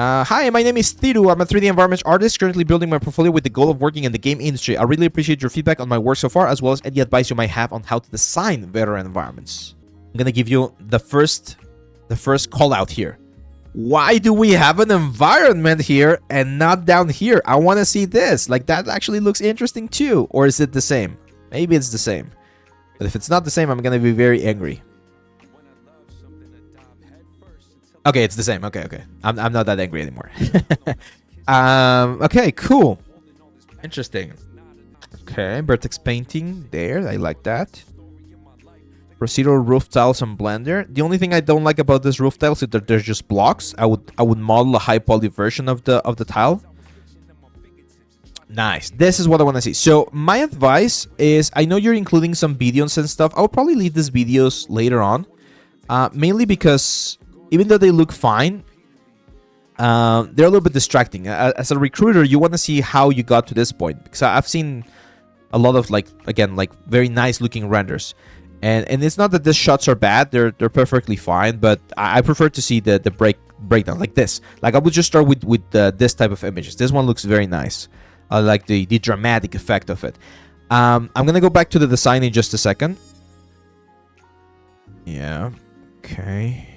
Hi, my name is Thiru. I'm a 3D environment artist currently building my portfolio with the goal of working in the game industry. I really appreciate your feedback on my work so far, as well as any advice you might have on how to design better environments. I'm gonna give you the first call out here. Why do we have an environment here and not down here? I want to see this. Like, that actually looks interesting too. Or is it the same? Maybe it's the same. But if it's not the same, I'm gonna be very angry. Okay, it's the same. Okay. I'm not that angry anymore. Okay, cool. Interesting. Okay, vertex painting there. I like that. Procedural roof tiles on Blender. The only thing I don't like about this roof tiles is that they're just blocks. I would model a high poly version of the tile. Nice. This is what I want to see. So my advice is, I know you're including some videos and stuff. I'll probably leave these videos later on, mainly because even though they look fine, they're a little bit distracting. As a recruiter, you want to see how you got to this point, because I've seen a lot of, like, again, like very nice looking renders. And it's not that these shots are bad, they're perfectly fine, but I prefer to see the breakdown like this. Like, I would just start with this type of images. This one looks very nice. I like the dramatic effect of it. I'm gonna go back to the design in just a second. Yeah, okay.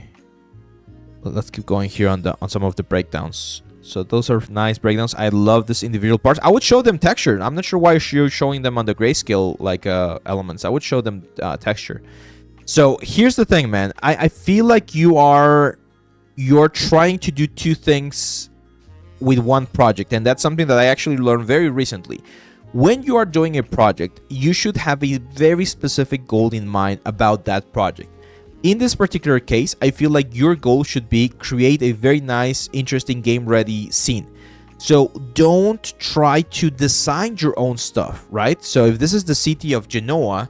Let's keep going here on some of the breakdowns. So those are nice breakdowns. I love this individual parts. I would show them texture. I'm not sure why you're showing them on the grayscale like elements. I would show them texture. So here's the thing, man. I feel like you're trying to do two things with one project, and that's something that I actually learned very recently. When you are doing a project, you should have a very specific goal in mind about that project. In this particular case, I feel like your goal should be create a very nice, interesting, game-ready scene. So don't try to design your own stuff, right? So if this is the city of Genoa,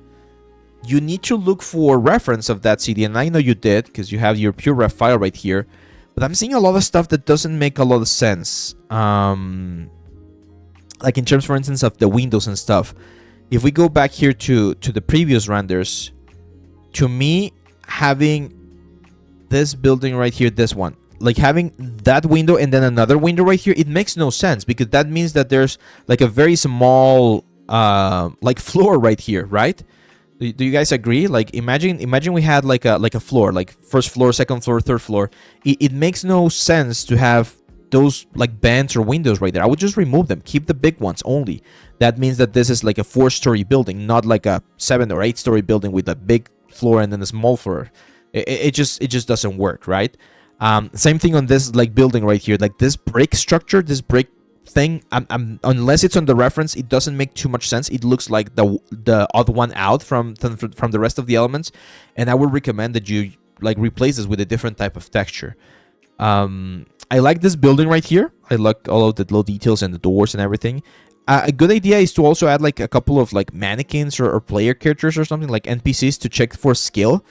you need to look for reference of that city. And I know you did, because you have your pure ref file right here. But I'm seeing a lot of stuff that doesn't make a lot of sense. Like in terms, for instance, of the windows and stuff. If we go back here to the previous renders, to me, having this building right here, this one, like having that window and then another window right here, it makes no sense, because that means that there's like a very small like floor right here, right? Do you guys agree? Like, imagine we had like a floor, like first floor, second floor, third floor. It makes no sense to have those like bands or windows right there. I would just remove them, keep the big ones only. That means that this is like a 4-story building, not like a 7 or 8-story building with a big floor and then a small floor. It just doesn't work, right? Same thing on this like building right here, like this brick structure, this brick thing. Unless it's on the reference, it doesn't make too much sense. It looks like the odd one out from the rest of the elements, and I would recommend that you like replace this with a different type of texture. I like this building right here. I like all of the little details and the doors and everything. A good idea is to also add like a couple of like mannequins or player characters or something, like NPCs, to check for skill,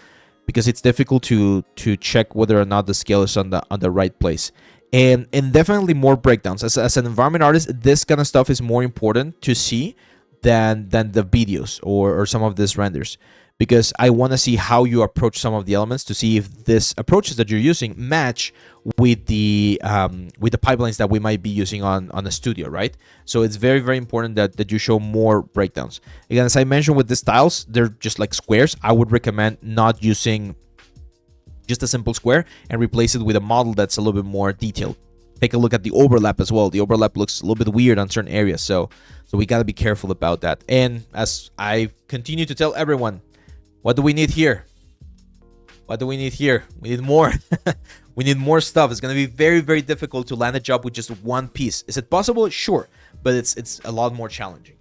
because it's difficult to check whether or not the skill is on the right place. And definitely more breakdowns. As an environment artist, this kind of stuff is more important to see than the videos or some of these renders, because I want to see how you approach some of the elements to see if these approaches that you're using match with the pipelines that we might be using on the studio, right? So it's very, very important that you show more breakdowns. Again, as I mentioned with these tiles, they're just like squares. I would recommend not using just a simple square and replace it with a model that's a little bit more detailed. Take a look at the overlap as well. The overlap looks a little bit weird on certain areas, so we got to be careful about that. And as I continue to tell everyone, what do we need here? What do we need here? We need more. We need more stuff. It's going to be very, very difficult to land a job with just one piece. Is it possible? Sure, but it's a lot more challenging.